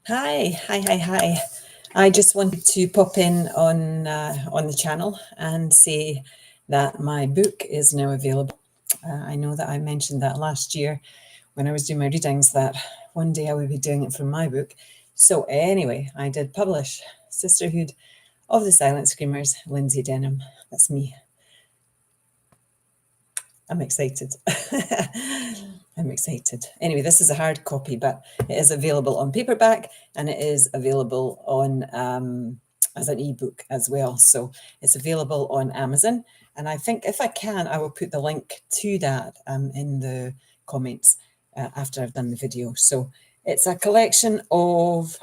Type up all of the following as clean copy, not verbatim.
Hi. I just wanted to pop in on the channel and say that my book is now available. I know that I mentioned that last year when I was doing my readings that one day I would be doing it from my book. So anyway, I did publish Sisterhood of the Silent Screamers, Lindsay Denham. That's me. I'm excited. I'm excited. Anyway, this is a hard copy, but it is available on paperback and it is available on as an ebook as well. So it's available on Amazon. And I think if I can, I will put the link to that in the comments after I've done the video. So it's a collection of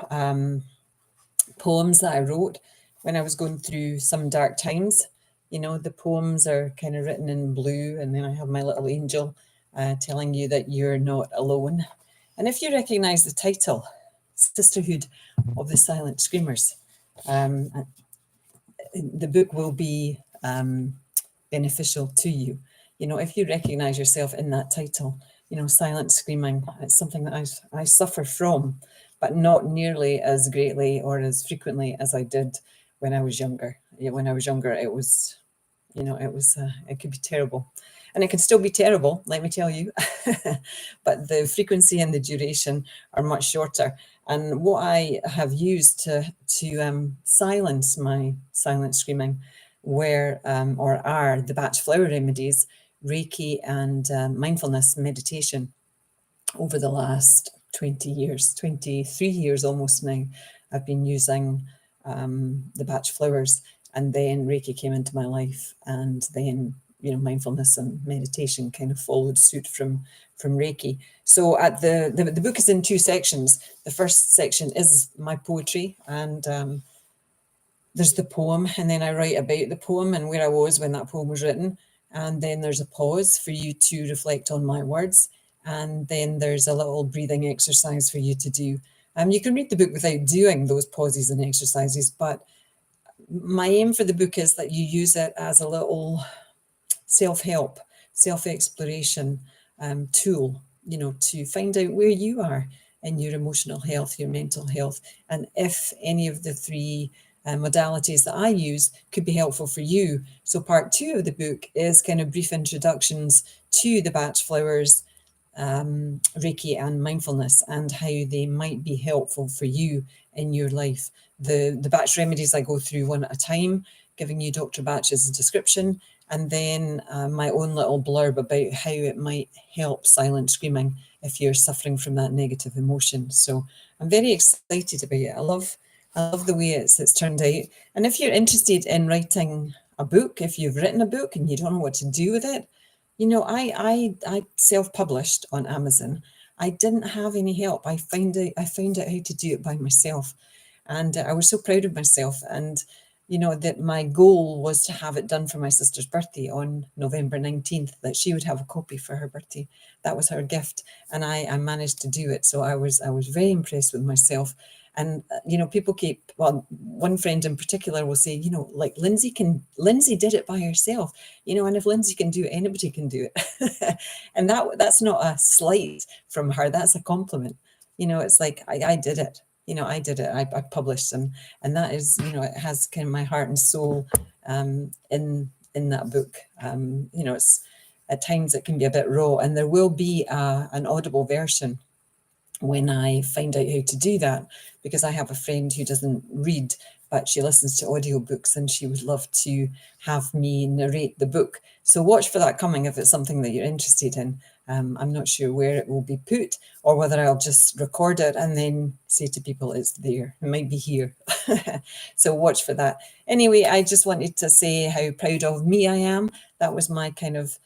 poems that I wrote when I was going through some dark times. You know, the poems are kind of written in blue, and then I have my little angel telling you that you're not alone. And if you recognize the title, Sisterhood of the Silent Screamers, the book will be beneficial to you. You know, if you recognize yourself in that title, you know, silent screaming, it's something that I suffer from, but not nearly as greatly or as frequently as I did when I was younger. Yeah, when I was younger, it was, you know, it could be terrible. And it can still be terrible, let me tell you. But the frequency and the duration are much shorter. And what I have used to silence my silent screaming are the Bach flower remedies, Reiki, and mindfulness meditation over the last 20 years, 23 years almost now. I've been using the Bach flowers, and then Reiki came into my life, and then, you know, mindfulness and meditation kind of followed suit from Reiki. So at the book is in two sections. The first section is my poetry, and there's the poem, and then I write about the poem and where I was when that poem was written. And then there's a pause for you to reflect on my words. And then there's a little breathing exercise for you to do. You can read the book without doing those pauses and exercises, but my aim for the book is that you use it as a little self-help, self-exploration tool, you know, to find out where you are in your emotional health, your mental health, and if any of the three modalities that I use could be helpful for you. So part 2 of the book is kind of brief introductions to the Bach flowers, Reiki and mindfulness, and how they might be helpful for you in your life. The Bach remedies I go through one at a time, giving you Dr. Bach's description, and then my own little blurb about how it might help silent screaming if you're suffering from that negative emotion. So I'm very excited about it. I love the way it's turned out. And if you're interested in writing a book, if you've written a book and you don't know what to do with it, you know, I self-published on Amazon. I didn't have any help. I found out how to do it by myself. And I was so proud of myself. And, you know, that my goal was to have it done for my sister's birthday on November 19th, that she would have a copy for her birthday. That was her gift. And I managed to do it. So I was very impressed with myself. And, you know, people well, one friend in particular will say, you know, like Lindsay did it by herself, you know, and if Lindsay can do it, anybody can do it. And that's not a slight from her. That's a compliment. You know, it's like, I did it. You know, I did it. I published, and that is, you know, it has kind of my heart and soul in that book. You know, it's at times it can be a bit raw, and there will be an audible version when I find out how to do that, because I have a friend who doesn't read, but she listens to audiobooks, and she would love to have me narrate the book. So watch for that coming if it's something that you're interested in. I'm not sure where it will be put, or whether I'll just record it and then say to people it's there. It might be here. So watch for that. Anyway, I just wanted to say how proud of me I am. That was my kind of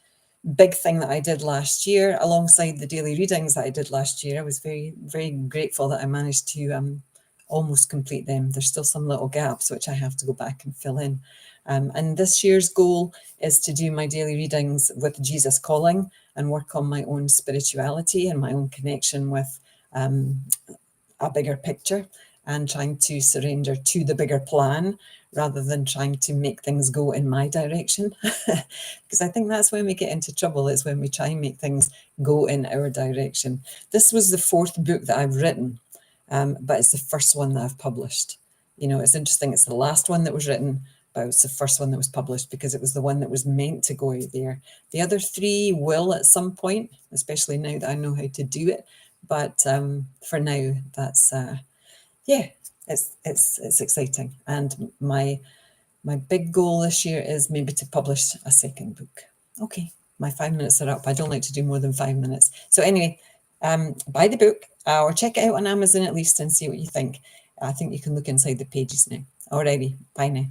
big thing that I did last year, alongside the daily readings that I did last year. I was very, very grateful that I managed to almost complete them. There's still some little gaps which I have to go back and fill in. And this year's goal is to do my daily readings with Jesus Calling and work on my own spirituality and my own connection with a bigger picture, and trying to surrender to the bigger plan rather than trying to make things go in my direction. Because I think that's when we get into trouble, is when we try and make things go in our direction. This was the 4th book that I've written. but it's the first one that I've published. You know, it's interesting. It's the last one that was written, but it's the first one that was published because it was the one that was meant to go out there. The other three will at some point, especially now that I know how to do it. But for now, that's yeah, it's exciting. And my big goal this year is maybe to publish a second book. Okay, my 5 minutes are up. I don't like to do more than 5 minutes. So anyway, buy the book or check it out on Amazon at least and see what you think. I think you can look inside the pages now. Alrighty, bye now.